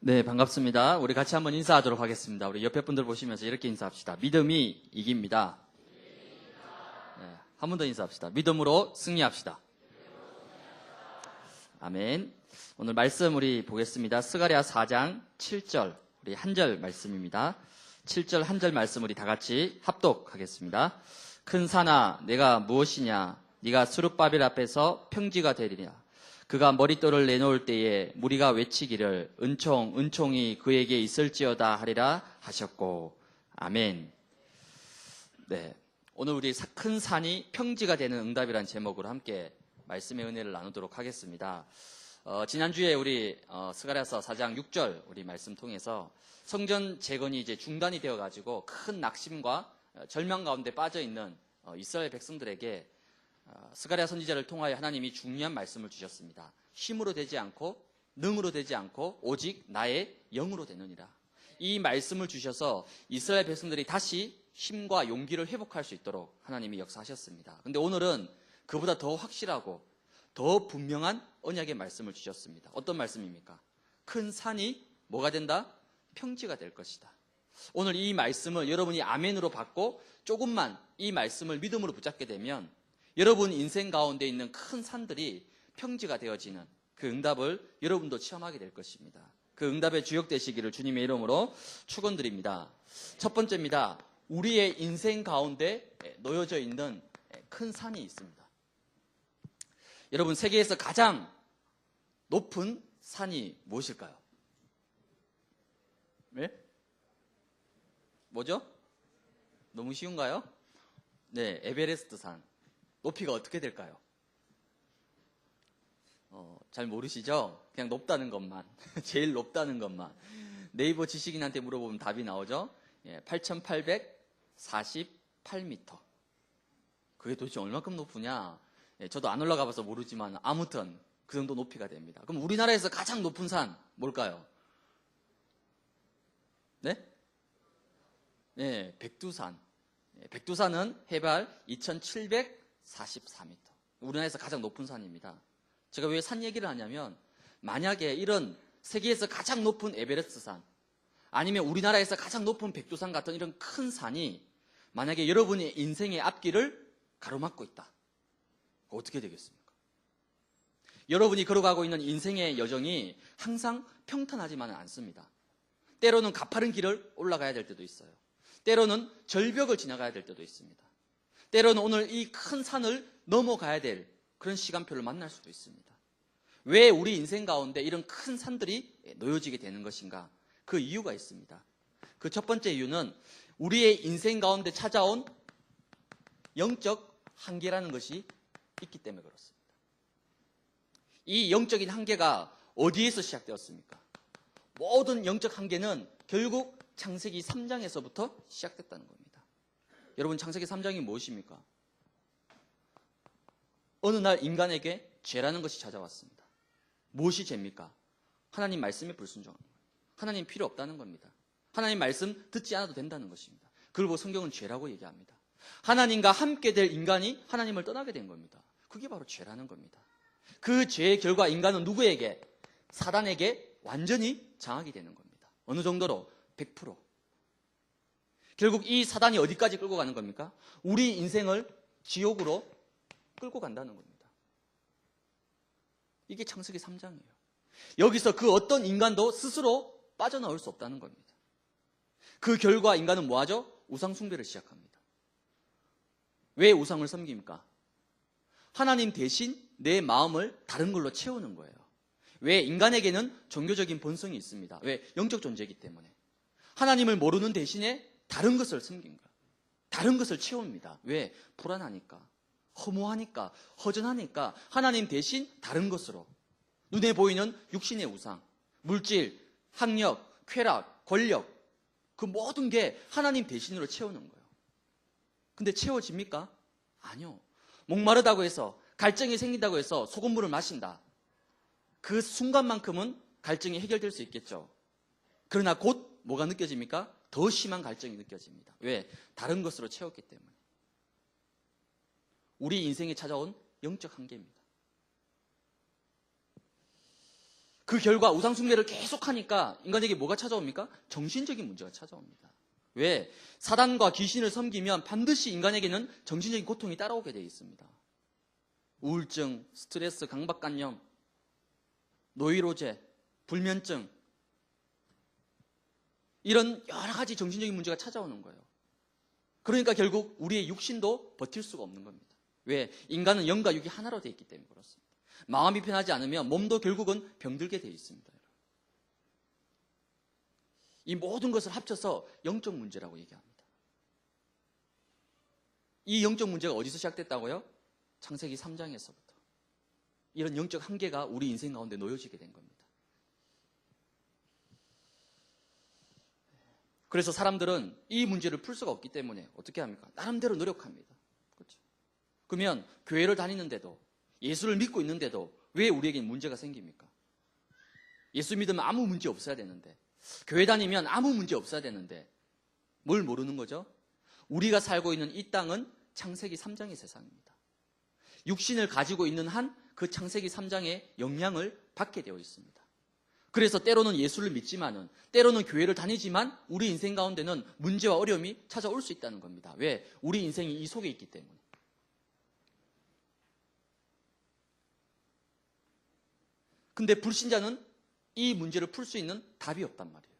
네, 반갑습니다. 우리 같이 한번 인사하도록 하겠습니다. 우리 옆에 분들 보시면서 이렇게 인사합시다. 믿음이 이깁니다. 네, 한 번 더 인사합시다. 믿음으로 승리합시다. 아멘. 오늘 말씀 우리 보겠습니다. 스가랴 4장 7절, 우리 한 절 말씀입니다. 7절 한 절 말씀 우리 다 같이 합독하겠습니다. 큰 산아, 내가 무엇이냐? 네가 스룹바벨 앞에서 평지가 되리라. 그가 머릿돌을 내놓을 때에 무리가 외치기를 은총이 그에게 있을지어다 하리라 하셨고. 아멘. 네, 오늘 우리 큰 산이 평지가 되는 응답이라는 제목으로 함께 말씀의 은혜를 나누도록 하겠습니다. 지난주에 우리 스가랴서 4장 6절 우리 말씀 통해서 성전 재건이 이제 중단이 되어가지고 큰 낙심과 절망 가운데 빠져 있는 이스라엘 백성들에게 스가랴 선지자를 통하여 하나님이 중요한 말씀을 주셨습니다. 힘으로 되지 않고 능으로 되지 않고 오직 나의 영으로 되느니라. 이 말씀을 주셔서 이스라엘 백성들이 다시 힘과 용기를 회복할 수 있도록 하나님이 역사하셨습니다. 그런데 오늘은 그보다 더 확실하고 더 분명한 언약의 말씀을 주셨습니다. 어떤 말씀입니까? 큰 산이 뭐가 된다? 평지가 될 것이다. 오늘 이 말씀을 여러분이 아멘으로 받고 조금만 이 말씀을 믿음으로 붙잡게 되면 여러분 인생 가운데 있는 큰 산들이 평지가 되어지는 그 응답을 여러분도 체험하게 될 것입니다. 그 응답의 주역 되시기를 주님의 이름으로 축원드립니다. 첫 번째입니다. 우리의 인생 가운데 놓여져 있는 큰 산이 있습니다. 여러분, 세계에서 가장 높은 산이 무엇일까요? 네? 뭐죠? 너무 쉬운가요? 네, 에베레스트 산. 높이가 어떻게 될까요? 잘 모르시죠? 그냥 높다는 것만. 제일 높다는 것만. 네이버 지식인한테 물어보면 답이 나오죠? 8,848m. 그게 도대체 얼마큼 높으냐? 저도 안 올라가 봐서 모르지만 아무튼 그 정도 높이가 됩니다. 그럼 우리나라에서 가장 높은 산 뭘까요? 네? 네, 백두산. 백두산은 해발 2,744m. 우리나라에서 가장 높은 산입니다. 제가 왜 산 얘기를 하냐면 만약에 이런 세계에서 가장 높은 에베레스트 산 아니면 우리나라에서 가장 높은 백두산 같은 이런 큰 산이 만약에 여러분의 인생의 앞길을 가로막고 있다. 어떻게 되겠습니까? 여러분이 걸어가고 있는 인생의 여정이 항상 평탄하지만은 않습니다. 때로는 가파른 길을 올라가야 될 때도 있어요. 때로는 절벽을 지나가야 될 때도 있습니다. 때로는 오늘 이 큰 산을 넘어가야 될 그런 시간표를 만날 수도 있습니다. 왜 우리 인생 가운데 이런 큰 산들이 놓여지게 되는 것인가? 그 이유가 있습니다. 그 첫 번째 이유는 우리의 인생 가운데 찾아온 영적 한계라는 것이 있기 때문에 그렇습니다. 이 영적인 한계가 어디에서 시작되었습니까? 모든 영적 한계는 결국 창세기 3장에서부터 시작됐다는 겁니다. 여러분, 창세기 3장이 무엇입니까? 어느 날 인간에게 죄라는 것이 찾아왔습니다. 무엇이 죄입니까? 하나님 말씀에 불순종하는 거예요. 하나님 필요 없다는 겁니다. 하나님 말씀 듣지 않아도 된다는 것입니다. 그걸 보고 성경은 죄라고 얘기합니다. 하나님과 함께 될 인간이 하나님을 떠나게 된 겁니다. 그게 바로 죄라는 겁니다. 그 죄의 결과 인간은 누구에게? 사단에게 완전히 장악이 되는 겁니다. 어느 정도로? 100%. 결국 이 사단이 어디까지 끌고 가는 겁니까? 우리 인생을 지옥으로 끌고 간다는 겁니다. 이게 창세기 3장이에요. 여기서 그 어떤 인간도 스스로 빠져나올 수 없다는 겁니다. 그 결과 인간은 뭐하죠? 우상 숭배를 시작합니다. 왜 우상을 섬깁니까? 하나님 대신 내 마음을 다른 걸로 채우는 거예요. 왜? 인간에게는 종교적인 본성이 있습니다. 왜? 영적 존재이기 때문에. 하나님을 모르는 대신에 다른 것을 섬긴 거예요. 다른 것을 채웁니다. 왜? 불안하니까, 허무하니까, 허전하니까 하나님 대신 다른 것으로 눈에 보이는 육신의 우상, 물질, 학력, 쾌락, 권력 그 모든 게 하나님 대신으로 채우는 거예요. 근데 채워집니까? 아니요. 목마르다고 해서 갈증이 생긴다고 해서 소금물을 마신다. 그 순간만큼은 갈증이 해결될 수 있겠죠. 그러나 곧 뭐가 느껴집니까? 더 심한 갈증이 느껴집니다. 왜? 다른 것으로 채웠기 때문에. 우리 인생에 찾아온 영적 한계입니다. 그 결과 우상숭배를 계속하니까 인간에게 뭐가 찾아옵니까? 정신적인 문제가 찾아옵니다. 왜? 사단과 귀신을 섬기면 반드시 인간에게는 정신적인 고통이 따라오게 되어 있습니다. 우울증, 스트레스, 강박관념, 노이로제, 불면증, 이런 여러 가지 정신적인 문제가 찾아오는 거예요. 그러니까 결국 우리의 육신도 버틸 수가 없는 겁니다. 왜? 인간은 영과 육이 하나로 되어 있기 때문에 그렇습니다. 마음이 편하지 않으면 몸도 결국은 병들게 되어 있습니다. 이 모든 것을 합쳐서 영적 문제라고 얘기합니다. 이 영적 문제가 어디서 시작됐다고요? 창세기 3장에서부터. 이런 영적 한계가 우리 인생 가운데 놓여지게 된 겁니다. 그래서 사람들은 이 문제를 풀 수가 없기 때문에 어떻게 합니까? 나름대로 노력합니다. 그렇죠? 그러면 교회를 다니는데도, 예수를 믿고 있는데도 왜 우리에게 문제가 생깁니까? 예수 믿으면 아무 문제 없어야 되는데, 교회 다니면 아무 문제 없어야 되는데 뭘 모르는 거죠? 우리가 살고 있는 이 땅은 창세기 3장의 세상입니다. 육신을 가지고 있는 한 그 창세기 3장의 영향을 받게 되어 있습니다. 그래서 때로는 예수를 믿지만은, 때로는 교회를 다니지만 우리 인생 가운데는 문제와 어려움이 찾아올 수 있다는 겁니다. 왜? 우리 인생이 이 속에 있기 때문에. 근데 불신자는 이 문제를 풀 수 있는 답이 없단 말이에요.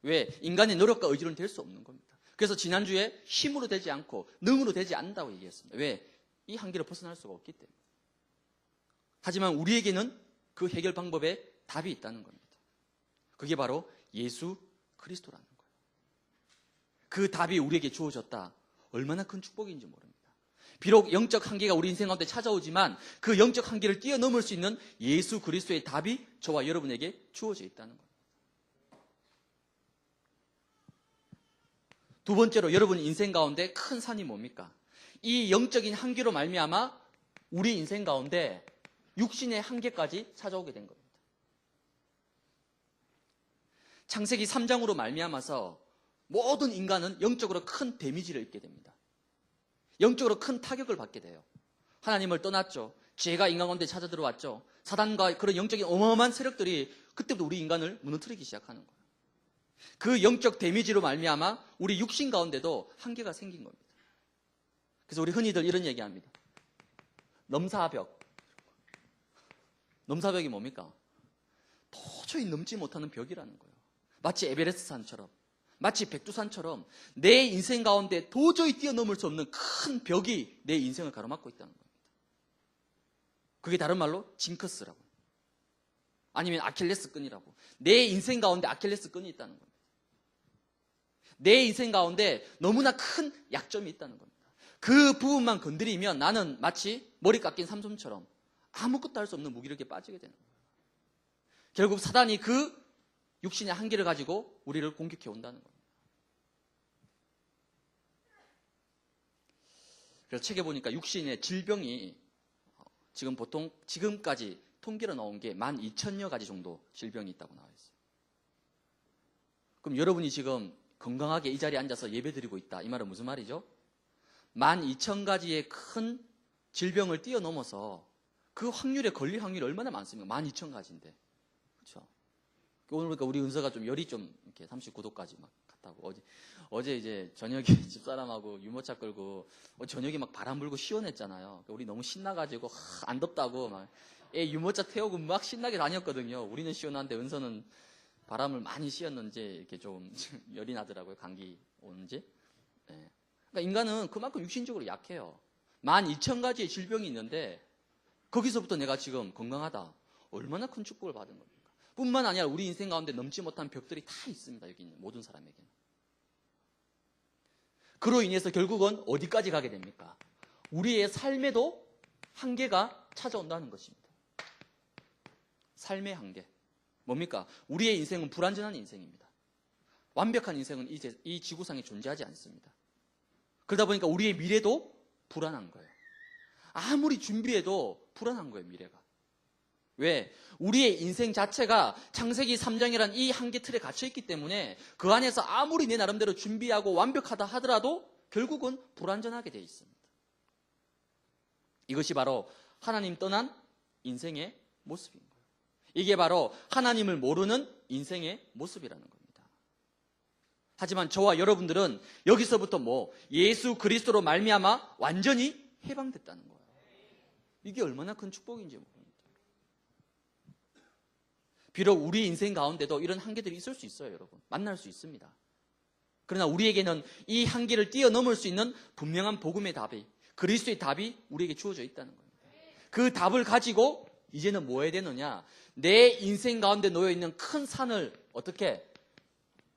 왜? 인간의 노력과 의지로는 될 수 없는 겁니다. 그래서 지난주에 힘으로 되지 않고 능으로 되지 않는다고 얘기했습니다. 왜? 이 한계를 벗어날 수가 없기 때문에. 하지만 우리에게는 그 해결 방법에 답이 있다는 겁니다. 그게 바로 예수 그리스도라는 거예요. 그 답이 우리에게 주어졌다. 얼마나 큰 축복인지 모릅니다. 비록 영적 한계가 우리 인생 가운데 찾아오지만 그 영적 한계를 뛰어넘을 수 있는 예수 그리스도의 답이 저와 여러분에게 주어져 있다는 겁니다. 두 번째로 여러분 인생 가운데 큰 산이 뭡니까? 이 영적인 한계로 말미암아 우리 인생 가운데 육신의 한계까지 찾아오게 된 겁니다. 창세기 3장으로 말미암아서 모든 인간은 영적으로 큰 데미지를 입게 됩니다. 영적으로 큰 타격을 받게 돼요. 하나님을 떠났죠. 죄가 인간 가운데 찾아 들어왔죠. 사단과 그런 영적인 어마어마한 세력들이 그때부터 우리 인간을 무너뜨리기 시작하는 거예요. 그 영적 데미지로 말미암아 우리 육신 가운데도 한계가 생긴 겁니다. 그래서 우리 흔히들 이런 얘기합니다. 넘사벽. 넘사벽이 뭡니까? 도저히 넘지 못하는 벽이라는 거예요. 마치 에베레스트 산처럼, 마치 백두산처럼 내 인생 가운데 도저히 뛰어넘을 수 없는 큰 벽이 내 인생을 가로막고 있다는 겁니다. 그게 다른 말로 징크스라고, 아니면 아킬레스 끈이라고. 내 인생 가운데 아킬레스 끈이 있다는 겁니다. 내 인생 가운데 너무나 큰 약점이 있다는 겁니다. 그 부분만 건드리면 나는 마치 머리 깎인 삼손처럼 아무것도 할 수 없는 무기력에 빠지게 되는 거예요. 결국 사단이 그 육신의 한계를 가지고 우리를 공격해 온다는 겁니다. 그래서 책에 보니까 육신의 질병이 지금 보통 지금까지 통계로 나온 게 12,000여 가지 정도 질병이 있다고 나와 있어요. 그럼 여러분이 지금 건강하게 이 자리에 앉아서 예배드리고 있다. 이 말은 무슨 말이죠? 12,000가지의 큰 질병을 뛰어넘어서 그 확률에 걸릴 확률이 얼마나 많습니까? 12,000가지인데. 그렇죠? 오늘 보니까 우리 은서가 좀 열이 좀 이렇게 39도까지 막 갔다고. 어제 이제 저녁에 집사람하고 유모차 끌고 저녁에 막 바람 불고 시원했잖아요. 우리 너무 신나가지고 안 덥다고 막 애 유모차 태우고 막 신나게 다녔거든요. 우리는 시원한데 은서는 바람을 많이 씌웠는지 이렇게 좀 열이 나더라고요. 감기 오는지. 네. 그러니까 인간은 그만큼 육신적으로 약해요. 12,000가지의 질병이 있는데 거기서부터 내가 지금 건강하다. 얼마나 큰 축복을 받은 겁니까? 뿐만 아니라 우리 인생 가운데 넘지 못한 벽들이 다 있습니다. 여기 있는 모든 사람에게는. 그로 인해서 결국은 어디까지 가게 됩니까? 우리의 삶에도 한계가 찾아온다는 것입니다. 삶의 한계. 뭡니까? 우리의 인생은 불완전한 인생입니다. 완벽한 인생은 이 지구상에 존재하지 않습니다. 그러다 보니까 우리의 미래도 불안한 거예요. 아무리 준비해도 불안한 거예요, 미래가. 왜? 우리의 인생 자체가 창세기 3장이란 이 한계 틀에 갇혀있기 때문에 그 안에서 아무리 내 나름대로 준비하고 완벽하다 하더라도 결국은 불완전하게 되어 있습니다. 이것이 바로 하나님 떠난 인생의 모습인 거예요. 이게 바로 하나님을 모르는 인생의 모습이라는 겁니다. 하지만 저와 여러분들은 여기서부터 예수 그리스도로 말미암아 완전히 해방됐다는 거예요. 이게 얼마나 큰 축복인지 모릅니다. 비록 우리 인생 가운데도 이런 한계들이 있을 수 있어요, 여러분. 만날 수 있습니다. 그러나 우리에게는 이 한계를 뛰어넘을 수 있는 분명한 복음의 답이, 그리스도의 답이 우리에게 주어져 있다는 겁니다. 그 답을 가지고 이제는 뭐 해야 되느냐? 내 인생 가운데 놓여있는 큰 산을 어떻게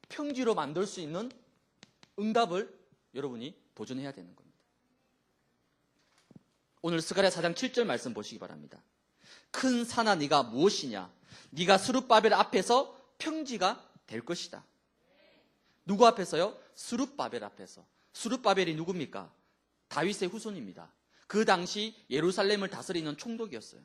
평지로 만들 수 있는 응답을 여러분이 도전해야 되는 겁니다. 오늘 스가랴 4장 7절 말씀 보시기 바랍니다. 큰 산아 네가 무엇이냐? 네가 스룹바벨 앞에서 평지가 될 것이다. 누구 앞에서요? 스룹바벨 앞에서. 스룹바벨이 누굽니까? 다윗의 후손입니다. 그 당시 예루살렘을 다스리는 총독이었어요.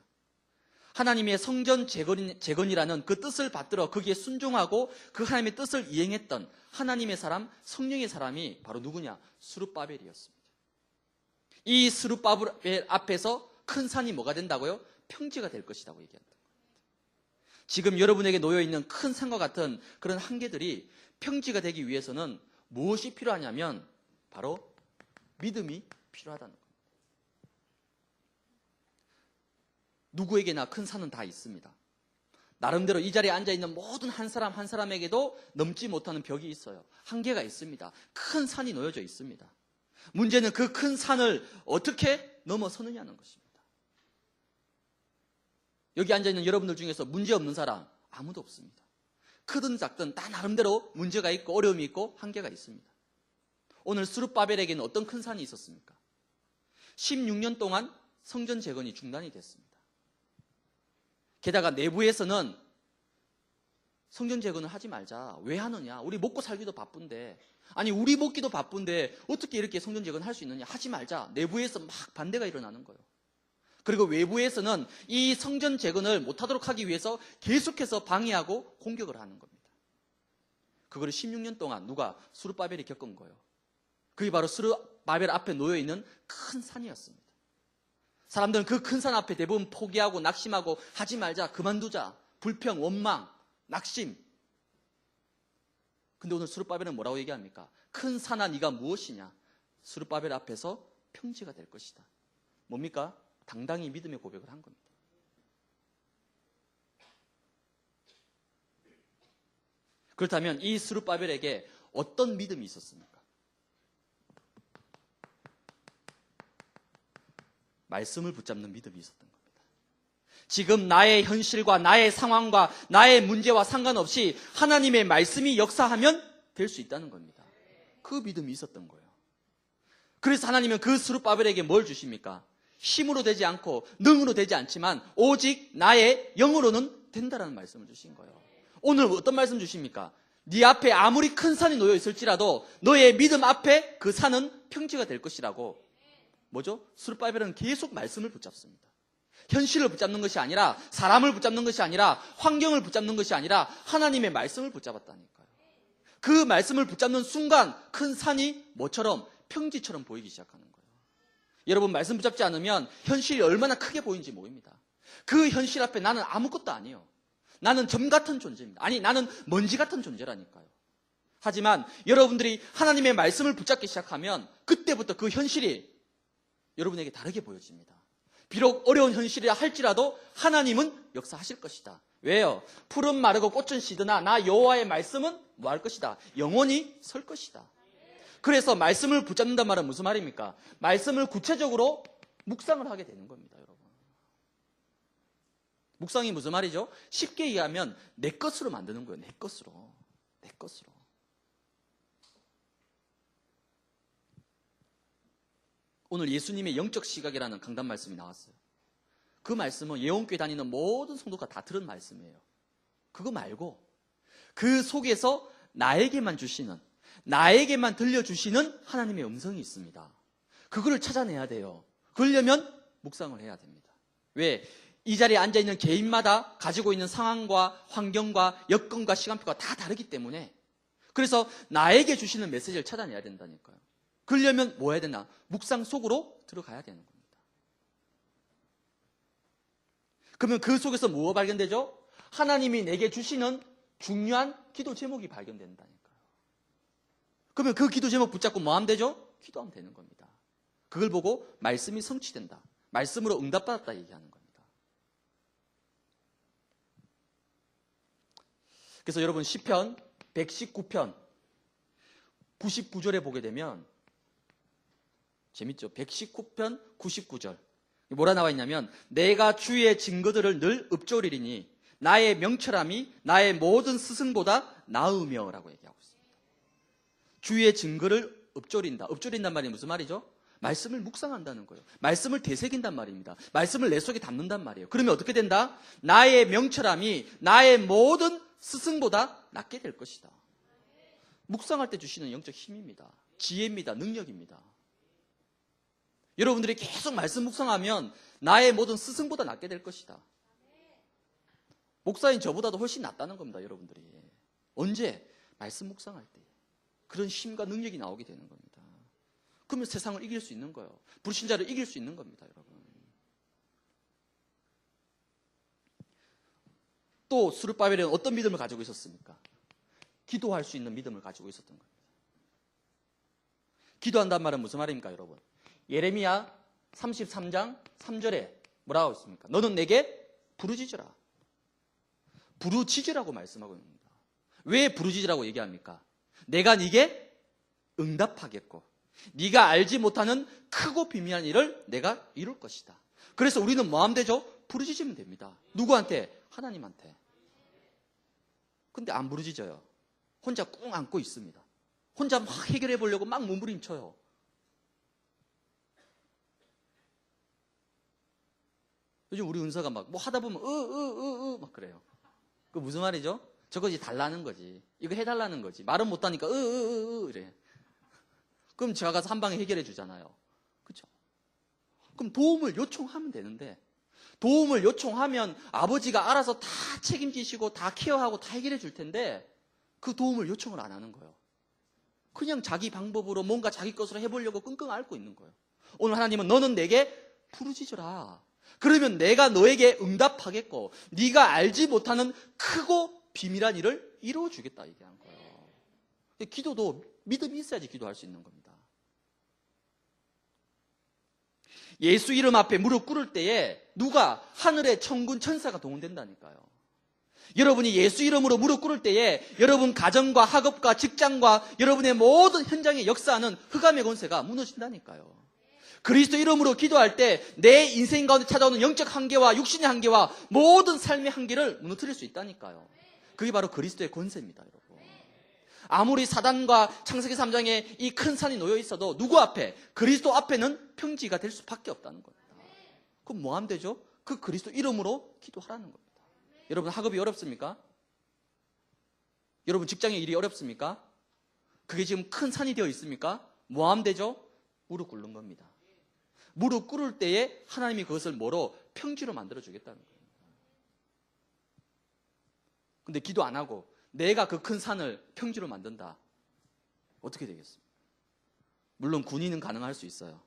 하나님의 성전 재건이라는 그 뜻을 받들어 거기에 순종하고 그 하나님의 뜻을 이행했던 하나님의 사람, 성령의 사람이 바로 누구냐? 스룹바벨이었습니다. 이 스룹바벨 앞에서 큰 산이 뭐가 된다고요? 평지가 될 것이라고 얘기한다. 지금 여러분에게 놓여있는 큰 산과 같은 그런 한계들이 평지가 되기 위해서는 무엇이 필요하냐면 바로 믿음이 필요하다는 겁니다. 누구에게나 큰 산은 다 있습니다. 나름대로 이 자리에 앉아있는 모든 한 사람 한 사람에게도 넘지 못하는 벽이 있어요. 한계가 있습니다. 큰 산이 놓여져 있습니다. 문제는 그 큰 산을 어떻게 넘어서느냐는 것입니다. 여기 앉아있는 여러분들 중에서 문제 없는 사람 아무도 없습니다. 크든 작든 다 나름대로 문제가 있고 어려움이 있고 한계가 있습니다. 오늘 스룹바벨에게는 어떤 큰 산이 있었습니까? 16년 동안 성전 재건이 중단이 됐습니다. 게다가 내부에서는 성전 재건을 하지 말자. 왜 하느냐? 우리 먹고 살기도 바쁜데, 아니 우리 먹기도 바쁜데 어떻게 이렇게 성전 재건을 할 수 있느냐? 하지 말자. 내부에서 막 반대가 일어나는 거예요. 그리고 외부에서는 이 성전 재건을 못하도록 하기 위해서 계속해서 방해하고 공격을 하는 겁니다. 그거를 16년 동안 누가? 스룹바벨이 겪은 거예요. 그게 바로 스룹바벨 앞에 놓여있는 큰 산이었습니다. 사람들은 그 큰 산 앞에 대부분 포기하고 낙심하고 하지 말자, 그만두자, 불평, 원망, 낙심. 근데 오늘 스룹바벨은 뭐라고 얘기합니까? 큰 산아 네가 무엇이냐? 스룹바벨 앞에서 평지가 될 것이다. 뭡니까? 당당히 믿음의 고백을 한 겁니다. 그렇다면 이 스룹바벨에게 어떤 믿음이 있었습니까? 말씀을 붙잡는 믿음이 있었던 겁니다. 지금 나의 현실과 나의 상황과 나의 문제와 상관없이 하나님의 말씀이 역사하면 될 수 있다는 겁니다. 그 믿음이 있었던 거예요. 그래서 하나님은 그 스룹바벨에게 뭘 주십니까? 힘으로 되지 않고 능으로 되지 않지만 오직 나의 영으로는 된다라는 말씀을 주신 거예요. 오늘 어떤 말씀 주십니까? 네 앞에 아무리 큰 산이 놓여 있을지라도 너의 믿음 앞에 그 산은 평지가 될 것이라고. 뭐죠? 스룹바벨은 계속 말씀을 붙잡습니다. 현실을 붙잡는 것이 아니라, 사람을 붙잡는 것이 아니라, 환경을 붙잡는 것이 아니라 하나님의 말씀을 붙잡았다니까요. 그 말씀을 붙잡는 순간 큰 산이 뭐처럼? 평지처럼 보이기 시작하는 거예요. 여러분, 말씀 붙잡지 않으면 현실이 얼마나 크게 보이는지 모릅니다. 그 현실 앞에 나는 아무것도 아니에요. 나는 점 같은 존재입니다. 아니, 나는 먼지 같은 존재라니까요. 하지만 여러분들이 하나님의 말씀을 붙잡기 시작하면 그때부터 그 현실이 여러분에게 다르게 보여집니다. 비록 어려운 현실이라 할지라도 하나님은 역사하실 것이다. 왜요? 푸른 마르고 꽃은 시드나 나 여호와의 말씀은 뭐 할 것이다? 영원히 설 것이다. 그래서 말씀을 붙잡는단 말은 무슨 말입니까? 말씀을 구체적으로 묵상을 하게 되는 겁니다, 여러분. 묵상이 무슨 말이죠? 쉽게 이해하면 내 것으로 만드는 거예요. 내 것으로. 내 것으로. 오늘 예수님의 영적 시각이라는 강단 말씀이 나왔어요. 그 말씀은 예원교회 다니는 모든 성도가 다 들은 말씀이에요. 그거 말고 그 속에서 나에게만 주시는, 나에게만 들려주시는 하나님의 음성이 있습니다. 그거를 찾아내야 돼요. 그러려면 묵상을 해야 됩니다. 왜? 이 자리에 앉아있는 개인마다 가지고 있는 상황과 환경과 여건과 시간표가 다 다르기 때문에, 그래서 나에게 주시는 메시지를 찾아내야 된다니까요. 그러려면 뭐 해야 되나? 묵상 속으로 들어가야 되는 겁니다. 그러면 그 속에서 뭐가 발견되죠? 하나님이 내게 주시는 중요한 기도 제목이 발견된다니까요. 그러면 그 기도 제목 붙잡고 뭐 하면 되죠? 기도하면 되는 겁니다. 그걸 보고 말씀이 성취된다. 말씀으로 응답받았다 얘기하는 겁니다. 그래서 여러분 시편 119편 99절에 보게 되면 재밌죠? 119편 99절 뭐라 나와 있냐면 내가 주의 증거들을 늘 읊조리리니 나의 명철함이 나의 모든 스승보다 나으며 라고 얘기하고 있습니다. 주의 증거를 읊조린다. 읊조린단 말이 무슨 말이죠? 말씀을 묵상한다는 거예요. 말씀을 되새긴단 말입니다. 말씀을 내 속에 담는단 말이에요. 그러면 어떻게 된다? 나의 명철함이 나의 모든 스승보다 낫게 될 것이다. 묵상할 때 주시는 영적 힘입니다. 지혜입니다. 능력입니다. 여러분들이 계속 말씀 묵상하면 나의 모든 스승보다 낫게 될 것이다. 목사인 저보다도 훨씬 낫다는 겁니다. 여러분들이. 언제? 말씀 묵상할 때. 그런 힘과 능력이 나오게 되는 겁니다. 그러면 세상을 이길 수 있는 거예요. 불신자를 이길 수 있는 겁니다. 여러분. 또 스룹바벨은 어떤 믿음을 가지고 있었습니까? 기도할 수 있는 믿음을 가지고 있었던 겁니다. 기도한다는 말은 무슨 말입니까, 여러분? 예레미야 33장 3절에 뭐라고 있습니까? 너는 내게 부르짖으라. 부르짖으라고 말씀하고 있습니다. 왜 부르짖으라고 얘기합니까? 내가 네게 응답하겠고 네가 알지 못하는 크고 비밀한 일을 내가 이룰 것이다. 그래서 우리는 뭐 하면 되죠? 부르짖으면 됩니다. 누구한테? 하나님한테. 근데 안 부르짖어요. 혼자 꿍 안고 있습니다. 혼자 막 해결해 보려고 막 몸부림쳐요. 요즘 우리 은서가 막 뭐 하다 보면 막 그래요. 그 무슨 말이죠? 저거지 달라는 거지. 이거 해달라는 거지. 말은 못하니까 이래. 그럼 제가 가서 한 방에 해결해 주잖아요. 그렇죠? 그럼 도움을 요청하면 되는데 도움을 요청하면 아버지가 알아서 다 책임지시고 다 케어하고 다 해결해 줄 텐데 그 도움을 요청을 안 하는 거예요. 그냥 자기 방법으로 뭔가 자기 것으로 해보려고 끙끙 앓고 있는 거예요. 오늘 하나님은 너는 내게 부르짖으라. 그러면 내가 너에게 응답하겠고 네가 알지 못하는 크고 비밀한 일을 이루어주겠다 얘기한 거예요. 기도도 믿음이 있어야지 기도할 수 있는 겁니다. 예수 이름 앞에 무릎 꿇을 때에 누가 하늘의 천군 천사가 동원된다니까요. 여러분이 예수 이름으로 무릎 꿇을 때에 여러분 가정과 학업과 직장과 여러분의 모든 현장에 역사하는 흑암의 권세가 무너진다니까요. 그리스도 이름으로 기도할 때 내 인생 가운데 찾아오는 영적 한계와 육신의 한계와 모든 삶의 한계를 무너뜨릴 수 있다니까요. 그게 바로 그리스도의 권세입니다, 여러분. 아무리 사단과 창세기 3장에 이 큰 산이 놓여 있어도 누구 앞에? 그리스도 앞에는 평지가 될 수밖에 없다는 겁니다. 그럼 뭐 하면 되죠? 그 그리스도 이름으로 기도하라는 겁니다. 여러분 학업이 어렵습니까? 여러분 직장의 일이 어렵습니까? 그게 지금 큰 산이 되어 있습니까? 뭐 하면 되죠? 무릎 꿇는 겁니다. 무릎 꿇을 때에 하나님이 그것을 뭐로? 평지로 만들어 주겠다는 거예요. 근데 기도 안 하고 내가 그 큰 산을 평지로 만든다. 어떻게 되겠습니까? 물론 군인은 가능할 수 있어요.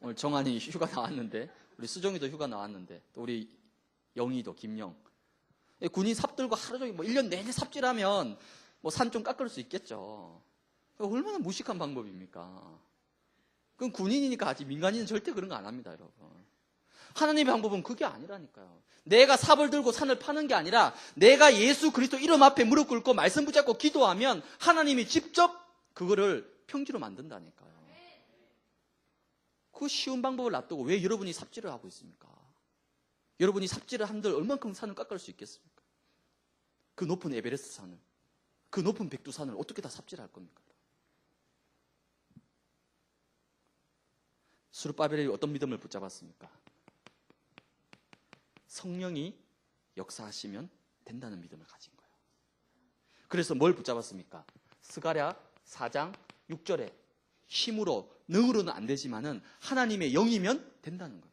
오늘 정한이 휴가 나왔는데 우리 수정이도 휴가 나왔는데 또 우리 영희도 김영 군인 삽들고 하루 종일 뭐 1년 내내 삽질하면 뭐 산 좀 깎을 수 있겠죠. 얼마나 무식한 방법입니까? 그럼 군인이니까 하지 민간인은 절대 그런 거 안 합니다, 여러분. 하나님의 방법은 그게 아니라니까요. 내가 삽을 들고 산을 파는 게 아니라 내가 예수 그리스도 이름 앞에 무릎 꿇고 말씀 붙잡고 기도하면 하나님이 직접 그거를 평지로 만든다니까요. 그 쉬운 방법을 놔두고 왜 여러분이 삽질을 하고 있습니까? 여러분이 삽질을 한들 얼만큼 산을 깎을 수 있겠습니까? 그 높은 에베레스트 산을, 그 높은 백두산을 어떻게 다 삽질할 겁니까? 스룹바벨이 어떤 믿음을 붙잡았습니까? 성령이 역사하시면 된다는 믿음을 가진 거예요. 그래서 뭘 붙잡았습니까? 스가랴 4장 6절에 힘으로 능으로는 안 되지만은 하나님의 영이면 된다는 겁니다.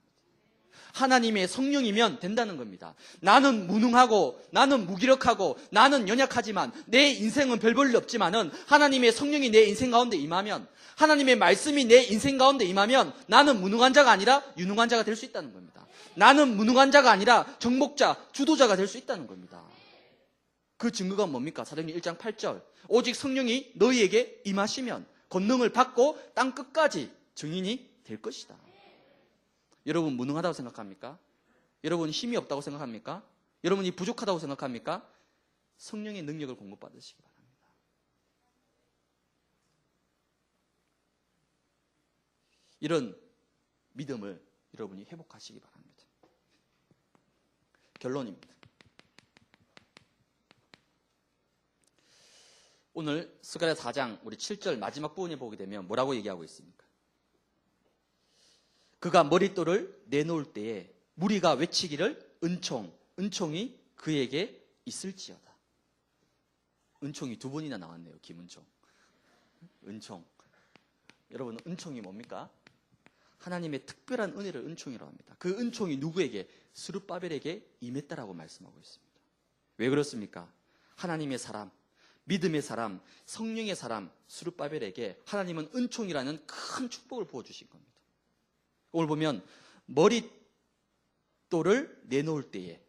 하나님의 성령이면 된다는 겁니다. 나는 무능하고 나는 무기력하고 나는 연약하지만 내 인생은 별 볼 일 없지만은 하나님의 성령이 내 인생 가운데 임하면 하나님의 말씀이 내 인생 가운데 임하면 나는 무능한 자가 아니라 유능한 자가 될 수 있다는 겁니다. 나는 무능한 자가 아니라 정복자, 주도자가 될 수 있다는 겁니다. 그 증거가 뭡니까? 사도행전 1장 8절. 오직 성령이 너희에게 임하시면 권능을 받고 땅 끝까지 증인이 될 것이다. 여러분 무능하다고 생각합니까? 여러분 힘이 없다고 생각합니까? 여러분이 부족하다고 생각합니까? 성령의 능력을 공급받으시기 바랍니다. 이런 믿음을 여러분이 회복하시기 바랍니다. 결론입니다. 오늘 스가랴 4장 우리 7절 마지막 부분에 보게 되면 뭐라고 얘기하고 있습니까? 그가 머릿돌을 내놓을 때에 무리가 외치기를 은총이 그에게 있을지어다. 은총이 두 번이나 나왔네요. 김은총. 은총. 여러분 은총이 뭡니까? 하나님의 특별한 은혜를 은총이라고 합니다. 그 은총이 누구에게? 스룹바벨에게 임했다라고 말씀하고 있습니다. 왜 그렇습니까? 하나님의 사람, 믿음의 사람, 성령의 사람 스룹바벨에게 하나님은 은총이라는 큰 축복을 부어주신 겁니다. 오늘 보면 머릿돌을 내놓을 때에,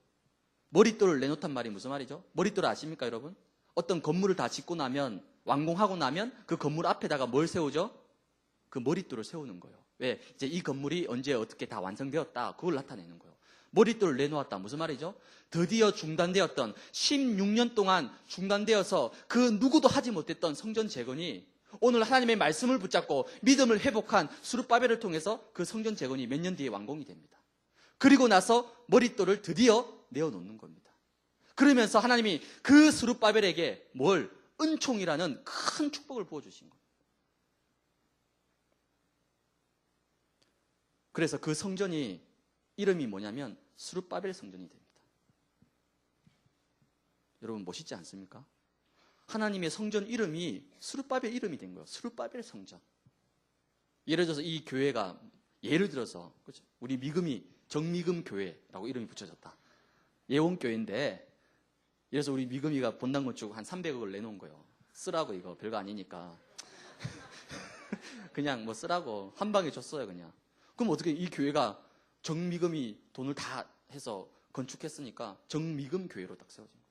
머릿돌을 내놓단 말이 무슨 말이죠? 머릿돌 아십니까 여러분? 어떤 건물을 다 짓고 나면, 완공하고 나면 그 건물 앞에다가 뭘 세우죠? 그 머릿돌을 세우는 거예요. 왜? 이제 이 건물이 언제 어떻게 다 완성되었다, 그걸 나타내는 거예요. 머릿돌을 내놓았다. 무슨 말이죠? 드디어 중단되었던 16년 동안 중단되어서 그 누구도 하지 못했던 성전 재건이 오늘 하나님의 말씀을 붙잡고 믿음을 회복한 스룹바벨을 통해서 그 성전 재건이 몇 년 뒤에 완공이 됩니다. 그리고 나서 머릿돌을 드디어 내어놓는 겁니다. 그러면서 하나님이 그 스룹바벨에게 뭘? 은총이라는 큰 축복을 부어주신 겁니다. 그래서 그 성전이 이름이 뭐냐면 스룹바벨 성전이 됩니다. 여러분 멋있지 않습니까? 하나님의 성전 이름이 스룹바벨 이름이 된 거예요. 스룹바벨 성전. 예를 들어서 이 교회가 예를 들어서 그렇죠? 우리 미금이 정미금 교회라고 이름이 붙여졌다. 예원교회인데 그래서 우리 미금이가 본당 건축 한 300억을 내놓은 거예요. 쓰라고 이거 별거 아니니까. 그냥 뭐 쓰라고 한 방에 줬어요 그냥. 그럼 어떻게 이 교회가 정미금이 돈을 다 해서 건축했으니까 정미금 교회로 딱 세워진 거예요.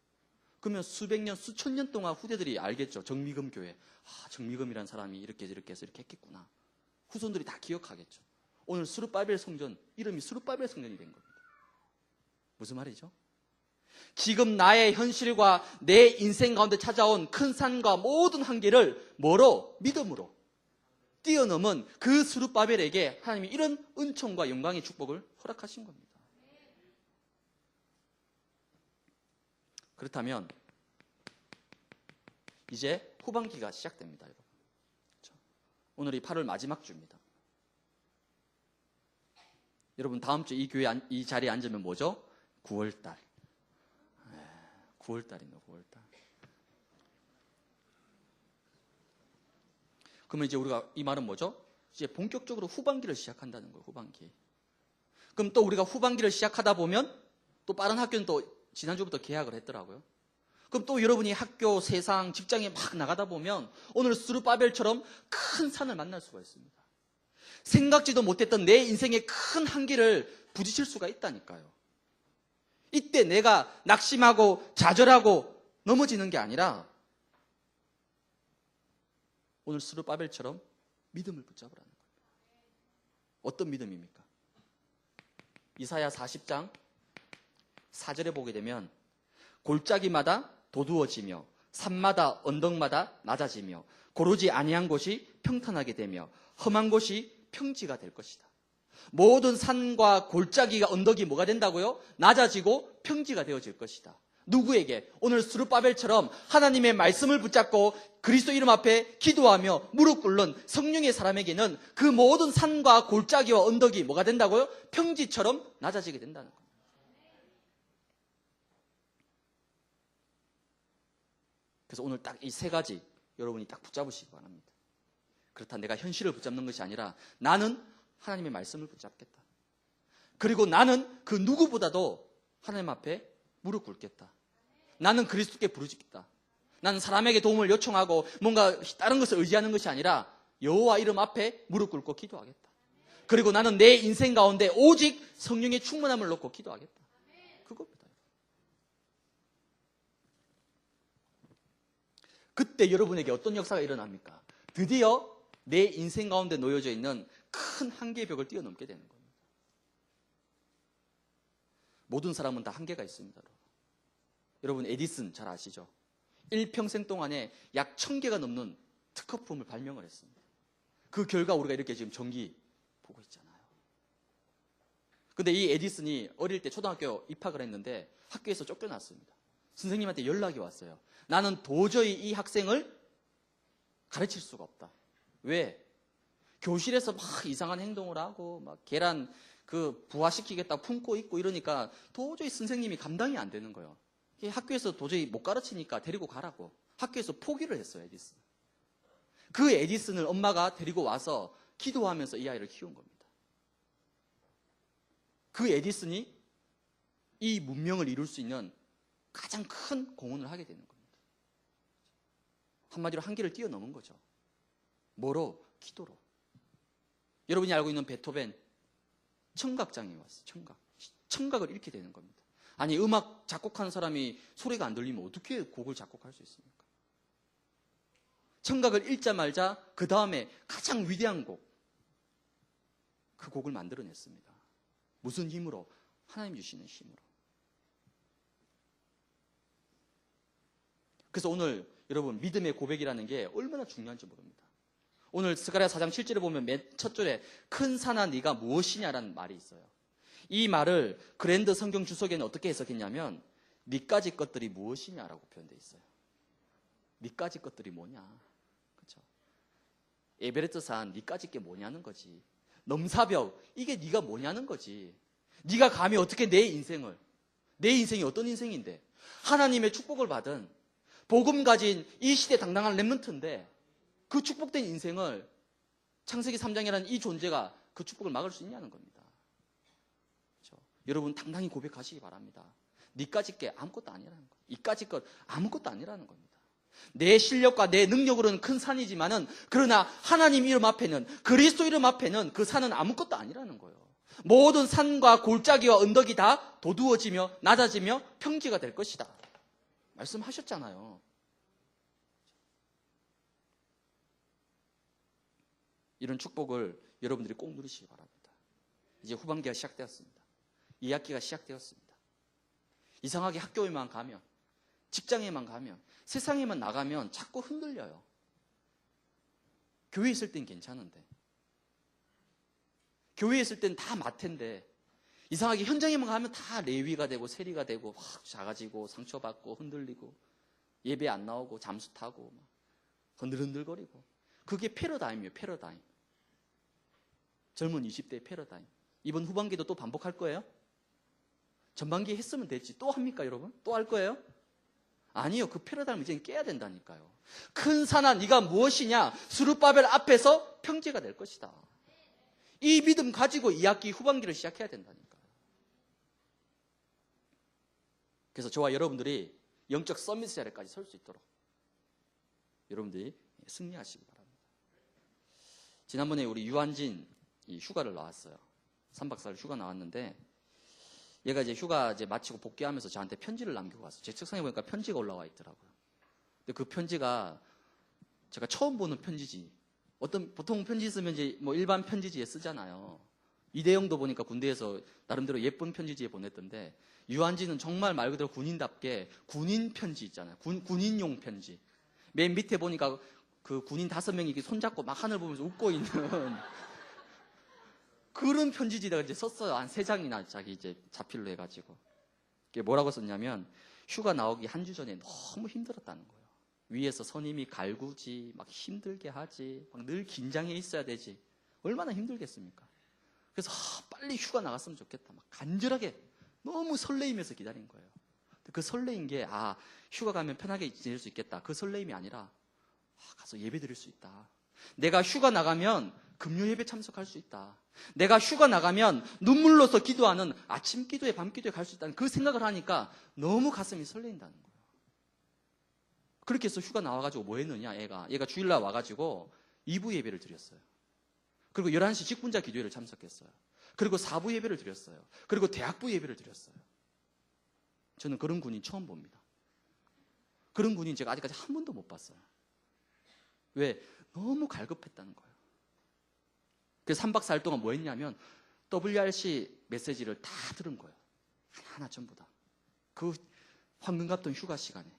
그러면 수백 년, 수천 년 동안 후대들이 알겠죠. 정미금 교회. 아, 정미금이라는 사람이 이렇게 해서 이렇게 했겠구나. 후손들이 다 기억하겠죠. 오늘 스룹바벨 성전, 이름이 스룹바벨 성전이 된 겁니다. 무슨 말이죠? 지금 나의 현실과 내 인생 가운데 찾아온 큰 산과 모든 한계를 뭐로? 믿음으로 뛰어넘은 그 스룹바벨에게 하나님이 이런 은총과 영광의 축복을 허락하신 겁니다. 그렇다면 이제 후반기가 시작됩니다. 여러분. 오늘이 8월 마지막 주입니다. 여러분 다음 주 이 교회 이 자리에 앉으면 뭐죠? 9월달. 9월달입니다. 9월달. 그러면 이제 우리가 이 말은 뭐죠? 이제 본격적으로 후반기를 시작한다는 거예요. 후반기. 그럼 또 우리가 후반기를 시작하다 보면 또 빠른 학교는 또 지난주부터 개학을 했더라고요. 그럼 또 여러분이 학교, 세상, 직장에 막 나가다 보면 오늘 스룹바벨처럼 큰 산을 만날 수가 있습니다. 생각지도 못했던 내 인생의 큰 한계를 부딪힐 수가 있다니까요. 이때 내가 낙심하고 좌절하고 넘어지는 게 아니라 오늘 스룹바벨처럼 믿음을 붙잡으라는 거예요. 어떤 믿음입니까? 이사야 40장 4절에 보게 되면 골짜기마다 도두어지며 산마다 언덕마다 낮아지며 고르지 아니한 곳이 평탄하게 되며 험한 곳이 평지가 될 것이다. 모든 산과 골짜기가 언덕이 뭐가 된다고요? 낮아지고 평지가 되어질 것이다. 누구에게? 오늘 스룹바벨처럼 하나님의 말씀을 붙잡고 그리스도 이름 앞에 기도하며 무릎 꿇는 성령의 사람에게는 그 모든 산과 골짜기와 언덕이 뭐가 된다고요? 평지처럼 낮아지게 된다는 거예요. 그래서 오늘 딱 이 세 가지 여러분이 딱 붙잡으시기 바랍니다. 그렇다 내가 현실을 붙잡는 것이 아니라 나는 하나님의 말씀을 붙잡겠다. 그리고 나는 그 누구보다도 하나님 앞에 무릎 꿇겠다. 나는 그리스도께 부르짖겠다. 나는 사람에게 도움을 요청하고 뭔가 다른 것을 의지하는 것이 아니라 여호와 이름 앞에 무릎 꿇고 기도하겠다. 그리고 나는 내 인생 가운데 오직 성령의 충만함을 놓고 기도하겠다. 그겁니다. 그때 여러분에게 어떤 역사가 일어납니까? 드디어 내 인생 가운데 놓여져 있는 큰 한계의 벽을 뛰어넘게 되는 겁니다. 모든 사람은 다 한계가 있습니다. 여러분 에디슨 잘 아시죠? 일평생 동안에 약 1000개가 넘는 특허품을 발명을 했습니다. 그 결과 우리가 이렇게 지금 전기 보고 있잖아요. 근데 이 에디슨이 어릴 때 초등학교 입학을 했는데 학교에서 쫓겨났습니다. 선생님한테 연락이 왔어요. 나는 도저히 이 학생을 가르칠 수가 없다. 왜? 교실에서 막 이상한 행동을 하고 막 계란 부화시키겠다 품고 있고 이러니까 도저히 선생님이 감당이 안 되는 거예요. 학교에서 도저히 못 가르치니까 데리고 가라고 학교에서 포기를 했어요. 에디슨. 그 에디슨을 엄마가 데리고 와서 기도하면서 이 아이를 키운 겁니다. 그 에디슨이 이 문명을 이룰 수 있는 가장 큰 공헌을 하게 되는 겁니다. 한마디로 한계를 뛰어넘은 거죠. 뭐로? 기도로. 여러분이 알고 있는 베토벤 청각장애 왔어요. 청각을 잃게 되는 겁니다. 아니 음악 작곡하는 사람이 소리가 안 들리면 어떻게 곡을 작곡할 수 있습니까? 청각을 잃자마자 그 다음에 가장 위대한 곡, 그 곡을 만들어냈습니다. 무슨 힘으로? 하나님 주시는 힘으로. 그래서 오늘 여러분 믿음의 고백이라는 게 얼마나 중요한지 모릅니다. 오늘 스가랴 4장 7절에 보면 맨 첫 줄에 큰 산아 네가 무엇이냐라는 말이 있어요. 이 말을 그랜드 성경 주석에는 어떻게 해석했냐면 니까지 것들이 무엇이냐라고 표현되어 있어요. 니까지 것들이 뭐냐. 그렇죠? 에베레스트산 니까지 게 뭐냐는 거지. 넘사벽 이게 네가 뭐냐는 거지. 네가 감히 어떻게 내 인생이 어떤 인생인데 하나님의 축복을 받은 복음 가진 이 시대 당당한 렘넌트인데 그 축복된 인생을 창세기 3장이라는 이 존재가 그 축복을 막을 수 있냐는 겁니다. 그렇죠? 여러분 당당히 고백하시기 바랍니다. 니까지 게 아무것도 아니라는 거예요. 이까지 것 아무것도 아니라는 겁니다. 내 실력과 내 능력으로는 큰 산이지만은 그러나 하나님 이름 앞에는 그리스도 이름 앞에는 그 산은 아무것도 아니라는 거예요. 모든 산과 골짜기와 언덕이 다 도두어지며 낮아지며 평지가 될 것이다. 말씀하셨잖아요. 이런 축복을 여러분들이 꼭 누리시기 바랍니다. 이제 후반기가 시작되었습니다. 2학기가 시작되었습니다. 이상하게 학교에만 가면, 직장에만 가면, 세상에만 나가면 자꾸 흔들려요. 교회에 있을 땐 괜찮은데, 교회에 있을 땐 다 마태인데 이상하게 현장에만 가면 다 레위가 되고 세리가 되고 막 작아지고 상처받고 흔들리고 예배 안 나오고 잠수 타고 막 흔들흔들거리고 그게 패러다임이에요. 패러다임. 젊은 20대의 패러다임. 이번 후반기도 또 반복할 거예요? 전반기에 했으면 됐지. 또 합니까 여러분? 또 할 거예요? 아니요. 그 패러다임을 이제 깨야 된다니까요. 큰 산아 네가 무엇이냐? 스룹바벨 앞에서 평지가 될 것이다. 이 믿음 가지고 2학기 후반기를 시작해야 된다니까요. 그래서 저와 여러분들이 영적 서밋 자리까지 설 수 있도록 여러분들이 승리하시기 바랍니다. 지난번에 우리 유한진 휴가를 나왔어요. 3박 4일 휴가 나왔는데 얘가 이제 휴가 마치고 복귀하면서 저한테 편지를 남기고 왔어요. 제 책상에 보니까 편지가 올라와 있더라고요. 근데 그 편지가 제가 처음 보는 편지지. 보통 편지 쓰면 이제 일반 편지지에 쓰잖아요. 이대영도 보니까 군대에서 나름대로 예쁜 편지지에 보냈던데 유한진은 정말 말 그대로 군인답게 군인 편지 있잖아요. 군인용 편지. 맨 밑에 보니까 그 군인 5명이 손잡고 막 하늘 보면서 웃고 있는 그런 편지지다가 이제 썼어요. 한 3장이나 자기 이제 자필로 해가지고. 이게 뭐라고 썼냐면 휴가 나오기 한 주 전에 너무 힘들었다는 거예요. 위에서 선임이 갈구지, 막 힘들게 하지, 막 늘 긴장해 있어야 되지. 얼마나 힘들겠습니까? 그래서 빨리 휴가 나갔으면 좋겠다. 막 간절하게 너무 설레이면서 기다린 거예요. 그 설레인 게 휴가 가면 편하게 지낼 수 있겠다. 그 설레임이 아니라 가서 예배 드릴 수 있다. 내가 휴가 나가면 금요 예배 참석할 수 있다. 내가 휴가 나가면 눈물로서 기도하는 아침 기도에 밤 기도에 갈 수 있다는 그 생각을 하니까 너무 가슴이 설레인다는 거예요. 그렇게 해서 휴가 나와가지고 뭐 했느냐, 얘가 주일날 와가지고 2부 예배를 드렸어요. 그리고 11시 직분자 기도회를 참석했어요. 그리고 사부 예배를 드렸어요. 그리고 대학부 예배를 드렸어요. 저는 그런 군인 처음 봅니다. 그런 군인 제가 아직까지 한 번도 못 봤어요. 왜? 너무 갈급했다는 거예요. 그래서 3박 4일 동안 뭐 했냐면 WRC 메시지를 다 들은 거예요. 하나 전부 다. 그 황금 같던 휴가 시간에.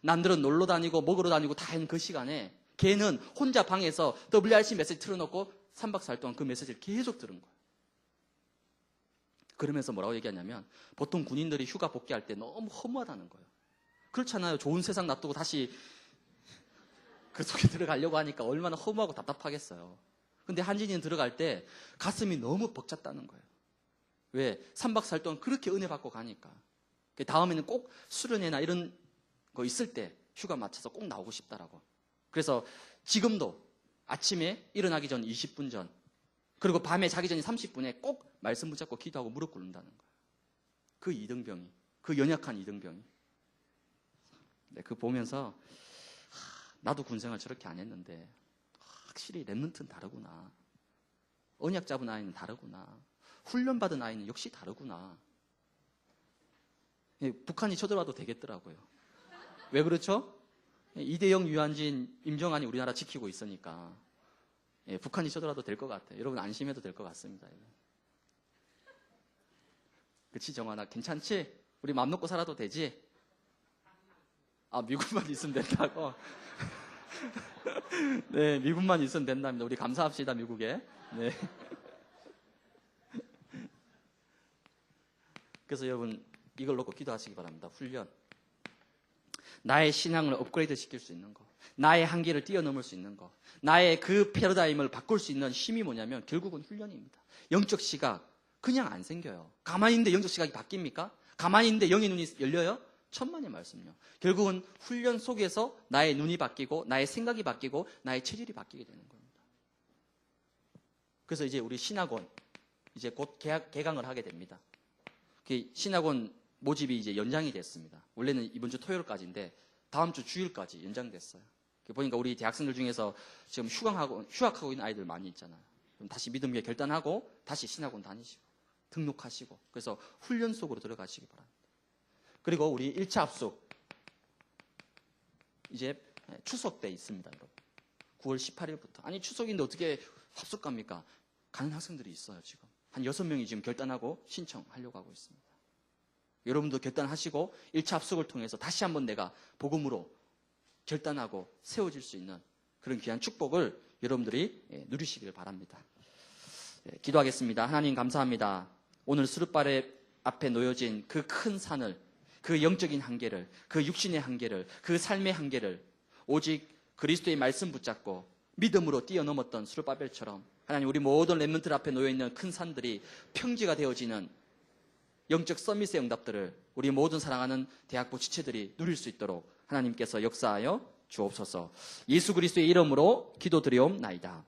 남들은 놀러 다니고 먹으러 다니고 다 하는 그 시간에 걔는 혼자 방에서 WRC 메시지 틀어놓고 3박 4일 동안 그 메시지를 계속 들은 거예요. 그러면서 뭐라고 얘기하냐면 보통 군인들이 휴가 복귀할 때 너무 허무하다는 거예요. 그렇잖아요. 좋은 세상 놔두고 다시 그 속에 들어가려고 하니까 얼마나 허무하고 답답하겠어요. 근데 한진이는 들어갈 때 가슴이 너무 벅찼다는 거예요. 왜? 3박 4일 동안 그렇게 은혜 받고 가니까. 다음에는 꼭 수련회나 이런 거 있을 때 휴가 맞춰서 꼭 나오고 싶다라고. 그래서 지금도 아침에 일어나기 전 20분 전, 그리고 밤에 자기 전에 30분에 꼭 말씀 붙잡고 기도하고 무릎 꿇는다는 거예요. 그 이등병이, 그 연약한 이등병이. 네, 그거 보면서 나도 군생활 저렇게 안 했는데 확실히 랩런트는 다르구나. 언약 잡은 아이는 다르구나. 훈련받은 아이는 역시 다르구나. 예, 북한이 쳐들어와도 되겠더라고요. 왜 그렇죠? 이대영, 유한진, 임정환이 우리나라 지키고 있으니까 예, 북한이 쳐들어와도 될 것 같아요. 여러분 안심해도 될 것 같습니다. 그치 정환아, 괜찮지? 우리 마음 놓고 살아도 되지? 아, 미국만 있으면 된다고? 네, 미국만 있으면 된답니다. 우리 감사합시다, 미국에. 네. 그래서 여러분 이걸 놓고 기도하시기 바랍니다. 훈련. 나의 신앙을 업그레이드 시킬 수 있는 거, 나의 한계를 뛰어넘을 수 있는 거, 나의 그 패러다임을 바꿀 수 있는 힘이 뭐냐면 결국은 훈련입니다. 영적 시각 그냥 안 생겨요. 가만히 있는데 영적 시각이 바뀝니까? 가만히 있는데 영의 눈이 열려요? 천만의 말씀요. 결국은 훈련 속에서 나의 눈이 바뀌고 나의 생각이 바뀌고 나의 체질이 바뀌게 되는 겁니다. 그래서 이제 우리 신학원 이제 곧 개강을 하게 됩니다. 신학원 모집이 이제 연장이 됐습니다. 원래는 이번 주 토요일까지인데 다음 주 주일까지 연장됐어요. 보니까 우리 대학생들 중에서 지금 휴학하고 있는 아이들 많이 있잖아요. 그럼 다시 믿음에 결단하고 다시 신학원 다니시고 등록하시고 그래서 훈련 속으로 들어가시기 바랍니다. 그리고 우리 1차 합숙 이제 추석 때 있습니다, 여러분. 9월 18일부터. 아니 추석인데 어떻게 합숙 갑니까? 가는 학생들이 있어요, 지금. 한 6명이 지금 결단하고 신청하려고 하고 있습니다. 여러분도 결단하시고 1차 합숙을 통해서 다시 한번 내가 복음으로 결단하고 세워질 수 있는 그런 귀한 축복을 여러분들이 누리시길 바랍니다. 기도하겠습니다. 하나님 감사합니다. 오늘 스룹바레 앞에 놓여진 그 큰 산을, 그 영적인 한계를, 그 육신의 한계를, 그 삶의 한계를 오직 그리스도의 말씀 붙잡고 믿음으로 뛰어넘었던 스룹바벨처럼 하나님 우리 모든 렘넌트 앞에 놓여있는 큰 산들이 평지가 되어지는 영적 서밋의 응답들을 우리 모든 사랑하는 대학부 지체들이 누릴 수 있도록 하나님께서 역사하여 주옵소서. 예수 그리스도의 이름으로 기도드리옵나이다.